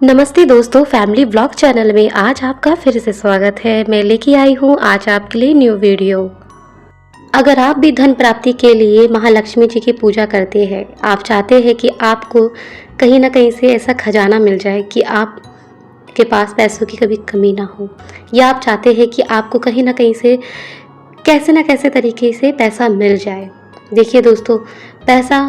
नमस्ते दोस्तों, family blog channel में आज आपका फिर से स्वागत है। मैं लेके आई हूँ आज आपके लिए न्यू वीडियो। अगर आप भी धन प्राप्ति के लिए महालक्ष्मी जी की पूजा करते हैं, आप चाहते हैं कि आपको कहीं ना कहीं से ऐसा खजाना मिल जाए कि आप के पास पैसों की कभी कमी ना हो, या आप चाहते हैं कि आपको कहीं ना कहीं से कैसे ना कैसे तरीके से पैसा मिल जाए। देखिए दोस्तों, पैसा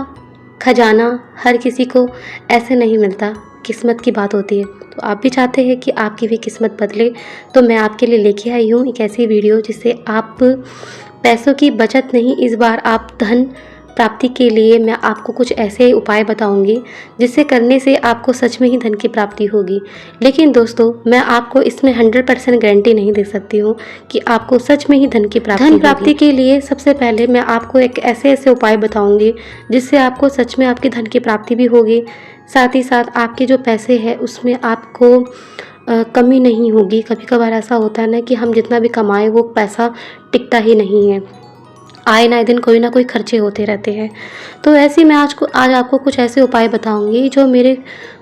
खजाना हर किसी को ऐसे नहीं मिलता, किस्मत की बात होती है। तो आप भी चाहते हैं कि आपकी भी किस्मत बदले, तो मैं आपके लिए लेके आई हूँ एक ऐसी वीडियो जिससे आप पैसों की बचत नहीं, इस बार आप धन प्राप्ति के लिए मैं आपको कुछ ऐसे उपाय बताऊंगी जिससे करने से आपको सच में ही धन की प्राप्ति होगी। लेकिन दोस्तों, मैं आपको इसमें 100% गारंटी नहीं दे सकती हूँ कि आपको सच में ही धन की प्राप्ति होगी। धन प्राप्ति के लिए सबसे पहले मैं आपको एक ऐसे उपाय बताऊंगी जिससे आपको सच में आपकी धन की प्राप्ति भी होगी, साथ ही साथ आपके जो पैसे हैं उसमें आपको कमी नहीं होगी। कभी कभार ऐसा होता है ना कि हम जितना भी कमाएं वो पैसा टिकता ही नहीं है, आए ना दिन कोई ना कोई खर्चे होते रहते हैं। तो ऐसे ही मैं आज आपको कुछ ऐसे उपाय बताऊंगी जो मेरे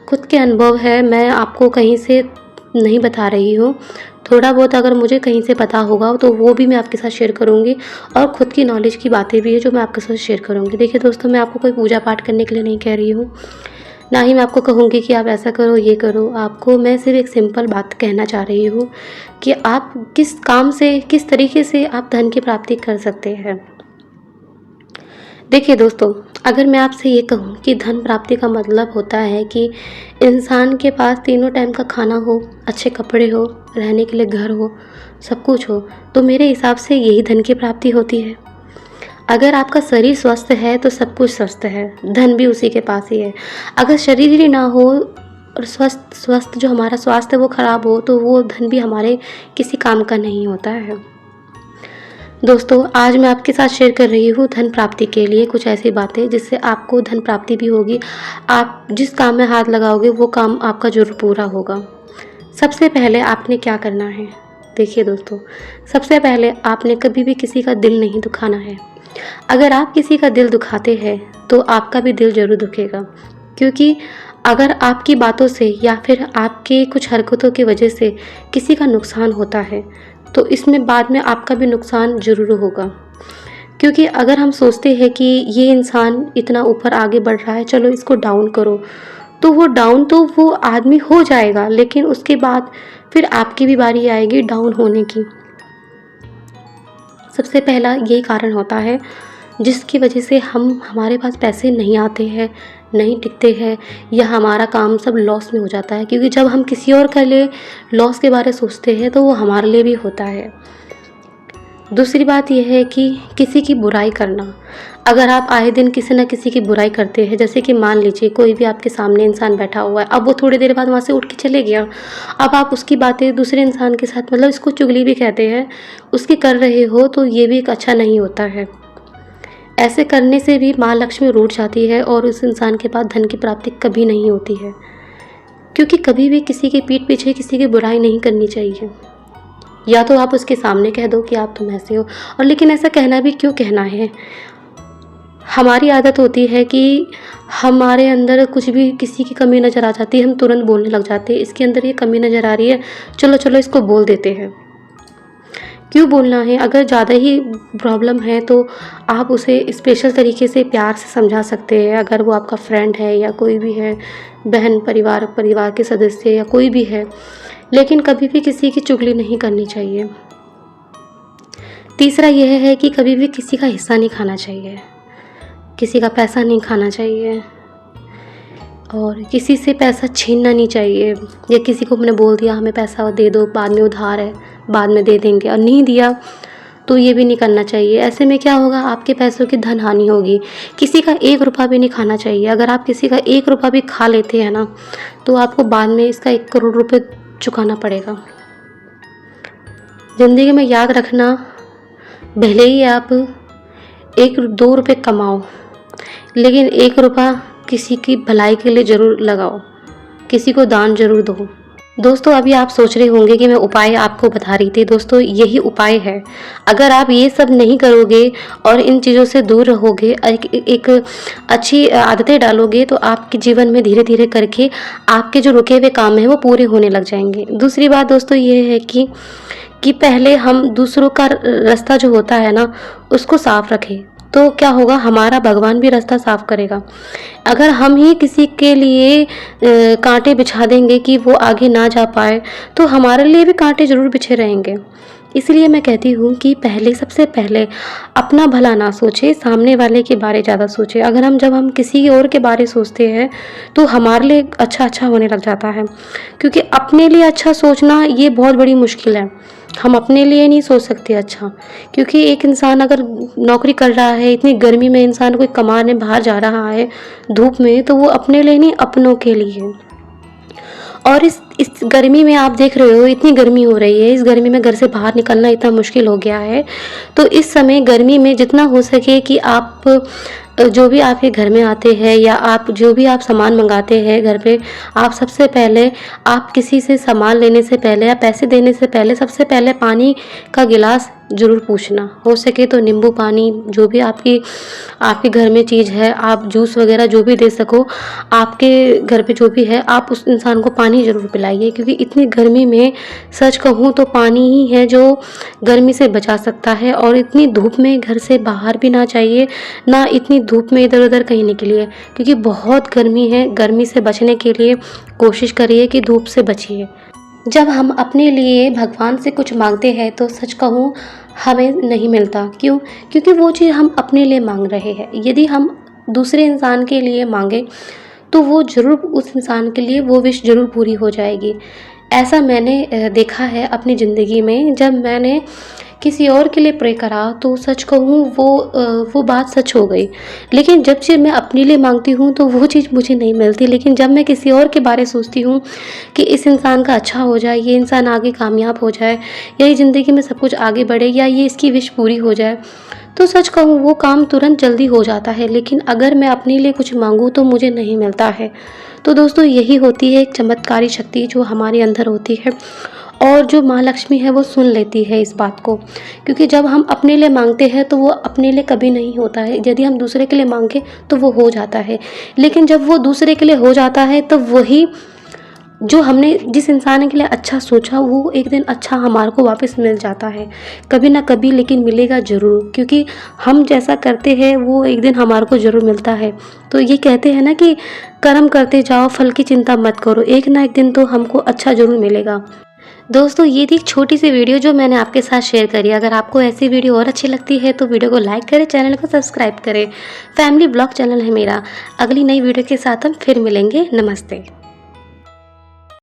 खुद के अनुभव है, मैं आपको कहीं से नहीं बता रही हूँ। थोड़ा बहुत अगर मुझे कहीं से पता होगा तो वो भी मैं आपके साथ शेयर करूँगी, और खुद की नॉलेज की बातें भी है जो मैं आपके साथ शेयर करूँगी। देखिए दोस्तों, मैं आपको कोई पूजा पाठ करने के लिए नहीं कह रही हूँ, ना ही मैं आपको कहूँगी कि आप ऐसा करो ये करो। आपको मैं सिर्फ एक सिंपल बात कहना चाह रही हूँ कि आप किस काम से किस तरीके से आप धन की प्राप्ति कर सकते हैं। देखिए दोस्तों, अगर मैं आपसे ये कहूँ कि धन प्राप्ति का मतलब होता है कि इंसान के पास तीनों टाइम का खाना हो, अच्छे कपड़े हो, रहने के लिए घर हो, सब कुछ हो, तो मेरे हिसाब से यही धन की प्राप्ति होती है। अगर आपका शरीर स्वस्थ है तो सब कुछ स्वस्थ है, धन भी उसी के पास ही है। अगर शरीर ही ना हो और स्वस्थ जो हमारा स्वास्थ्य है वो खराब हो, तो वो धन भी हमारे किसी काम का नहीं होता है। दोस्तों, आज मैं आपके साथ शेयर कर रही हूँ धन प्राप्ति के लिए कुछ ऐसी बातें जिससे आपको धन प्राप्ति भी होगी। आप जिस काम में हाथ लगाओगे वो काम आपका जरूर पूरा होगा। सबसे पहले आपने क्या करना है, देखिए दोस्तों, सबसे पहले आपने कभी भी किसी का दिल नहीं दुखाना है। अगर आप किसी का दिल दुखाते हैं तो आपका भी दिल जरूर दुखेगा, क्योंकि अगर आपकी बातों से या फिर आपके कुछ हरकतों की वजह से किसी का नुकसान होता है तो इसमें बाद में आपका भी नुकसान ज़रूर होगा। क्योंकि अगर हम सोचते हैं कि ये इंसान इतना ऊपर आगे बढ़ रहा है, चलो इसको डाउन करो, तो वो डाउन तो वो आदमी हो जाएगा, लेकिन उसके बाद फिर आपकी भी बारी आएगी डाउन होने की। सबसे पहला यही कारण होता है जिसकी वजह से हमारे पास पैसे नहीं आते हैं, नहीं टिकते हैं, या हमारा काम सब लॉस में हो जाता है। क्योंकि जब हम किसी और के लिए लॉस के बारे में सोचते हैं तो वो हमारे लिए भी होता है। दूसरी बात यह है कि किसी की बुराई करना। अगर आप आए दिन किसी न किसी की बुराई करते हैं, जैसे कि मान लीजिए कोई भी आपके सामने इंसान बैठा हुआ है, अब वो थोड़ी देर बाद वहाँ से उठ के चले गया, अब आप उसकी बातें दूसरे इंसान के साथ, मतलब इसको चुगली भी कहते हैं, उसकी कर रहे हो, तो ये भी एक अच्छा नहीं होता है। ऐसे करने से भी माँ लक्ष्मी रूठ जाती है और उस इंसान के पास धन की प्राप्ति कभी नहीं होती है। क्योंकि कभी भी किसी की पीठ पीछे किसी की बुराई नहीं करनी चाहिए। या तो आप उसके सामने कह दो कि आप तुम ऐसे हो, और लेकिन ऐसा कहना भी क्यों कहना है। हमारी आदत होती है कि हमारे अंदर कुछ भी किसी की कमी नज़र आ जाती है, हम तुरंत बोलने लग जाते हैं, इसके अंदर ये कमी नज़र आ रही है, चलो चलो इसको बोल देते हैं। क्यों बोलना है? अगर ज़्यादा ही प्रॉब्लम है तो आप उसे स्पेशल तरीके से प्यार से समझा सकते हैं। अगर वो आपका फ्रेंड है या कोई भी है, बहन, परिवार के सदस्य या कोई भी है, लेकिन कभी भी किसी की चुगली नहीं करनी चाहिए। तीसरा यह है कि कभी भी किसी का हिस्सा नहीं खाना चाहिए, किसी का पैसा नहीं खाना चाहिए, और किसी से पैसा छीनना नहीं चाहिए। या किसी को हमने बोल दिया हमें पैसा दे दो, बाद में उधार है, बाद में दे देंगे, और नहीं दिया तो ये भी नहीं करना चाहिए। ऐसे में क्या होगा, आपके पैसों की धन हानि होगी। किसी का 1 रुपया भी नहीं खाना चाहिए। अगर आप किसी का 1 रुपया भी खा लेते हैं ना, तो आपको बाद में इसका 1 करोड़ रुपये चुकाना पड़ेगा। ज़िंदगी में याद रखना, भले ही आप 1-2 रुपये कमाओ, लेकिन 1 रुपया किसी की भलाई के लिए ज़रूर लगाओ, किसी को दान ज़रूर दो। दोस्तों अभी आप सोच रहे होंगे कि मैं उपाय आपको बता रही थी, दोस्तों यही उपाय है। अगर आप ये सब नहीं करोगे और इन चीज़ों से दूर रहोगे, एक अच्छी आदतें डालोगे, तो आपके जीवन में धीरे धीरे करके आपके जो रुके हुए काम हैं वो पूरे होने लग जाएंगे। दूसरी बात दोस्तों ये है कि पहले हम दूसरों का रास्ता जो होता है ना, उसको साफ रखें, तो क्या होगा, हमारा भगवान भी रास्ता साफ करेगा। अगर हम ही किसी के लिए कांटे बिछा देंगे कि वो आगे ना जा पाए, तो हमारे लिए भी कांटे ज़रूर बिछे रहेंगे। इसलिए मैं कहती हूँ कि सबसे पहले अपना भला ना सोचें, सामने वाले के बारे ज़्यादा सोचें। अगर जब हम किसी और के बारे सोचते हैं, तो हमारे लिए अच्छा होने लग जाता है, क्योंकि अपने लिए अच्छा सोचना ये बहुत बड़ी मुश्किल है। हम अपने लिए नहीं सोच सकते अच्छा, क्योंकि एक इंसान अगर नौकरी कर रहा है, इतनी गर्मी में इंसान कोई कमाने बाहर जा रहा है धूप में, तो वो अपने लिए नहीं, अपनों के लिए। और इस गर्मी में आप देख रहे हो, इतनी गर्मी हो रही है, इस गर्मी में घर से बाहर निकलना इतना मुश्किल हो गया है। तो इस समय गर्मी में जितना हो सके कि आप जो भी आपके घर में आते हैं, या आप जो भी आप सामान मंगाते हैं घर पे, आप सबसे पहले, आप किसी से सामान लेने से पहले या पैसे देने से पहले, सबसे पहले पानी का गिलास ज़रूर पूछना। हो सके तो नींबू पानी, जो भी आपके घर में चीज़ है, आप जूस वगैरह जो भी दे सको, आपके घर पे जो भी है, आप उस इंसान को पानी ज़रूर पिलाइए, क्योंकि इतनी गर्मी में सच कहूँ तो पानी ही है जो गर्मी से बचा सकता है। और इतनी धूप में घर से बाहर भी ना चाहिए, ना इतनी धूप में इधर उधर कहीं निकलिए, क्योंकि बहुत गर्मी है। गर्मी से बचने के लिए कोशिश करिए कि धूप से बचिए। जब हम अपने लिए भगवान से कुछ मांगते हैं, तो सच कहूँ हमें नहीं मिलता। क्यों? क्योंकि वो चीज़ हम अपने लिए मांग रहे हैं। यदि हम दूसरे इंसान के लिए मांगे, तो वो ज़रूर, उस इंसान के लिए वो विश ज़रूर पूरी हो जाएगी। ऐसा मैंने देखा है अपनी ज़िंदगी में। जब मैंने किसी और के लिए प्रे करा, तो सच कहूँ वो बात सच हो गई। लेकिन जब से मैं अपने लिए मांगती हूँ, तो वो चीज़ मुझे नहीं मिलती। लेकिन जब मैं किसी और के बारे सोचती हूँ कि इस इंसान का अच्छा हो जाए, ये इंसान आगे कामयाब हो जाए, या ये ज़िंदगी में सब कुछ आगे बढ़े, या ये इसकी विश पूरी हो जाए, तो सच कहूँ वो काम तुरंत जल्दी हो जाता है। लेकिन अगर मैं अपने लिए कुछ मांगूँ, तो मुझे नहीं मिलता है। तो दोस्तों यही होती है एक चमत्कारी शक्ति जो हमारे अंदर होती है, और जो माँ लक्ष्मी है वो सुन लेती है इस बात को। क्योंकि जब हम अपने लिए मांगते हैं, तो वो अपने लिए कभी नहीं होता है। यदि हम दूसरे के लिए मांगे, तो वो हो जाता है। लेकिन जब वो दूसरे के लिए हो जाता है, तो वही जो हमने जिस इंसान के लिए अच्छा सोचा, वो एक दिन अच्छा हमारे को वापस मिल जाता है, कभी ना कभी, लेकिन मिलेगा ज़रूर। क्योंकि हम जैसा करते हैं, वो एक दिन हमारे को ज़रूर मिलता है। तो ये कहते हैं ना कि कर्म करते जाओ, फल की चिंता मत करो, एक ना एक दिन तो हमको अच्छा ज़रूर मिलेगा। दोस्तों ये थी एक छोटी सी वीडियो जो मैंने आपके साथ शेयर करी। अगर आपको ऐसी वीडियो और अच्छी लगती है, तो वीडियो को लाइक करें, चैनल को सब्सक्राइब करें। फैमिली ब्लॉग चैनल है मेरा। अगली नई वीडियो के साथ हम फिर मिलेंगे। नमस्ते।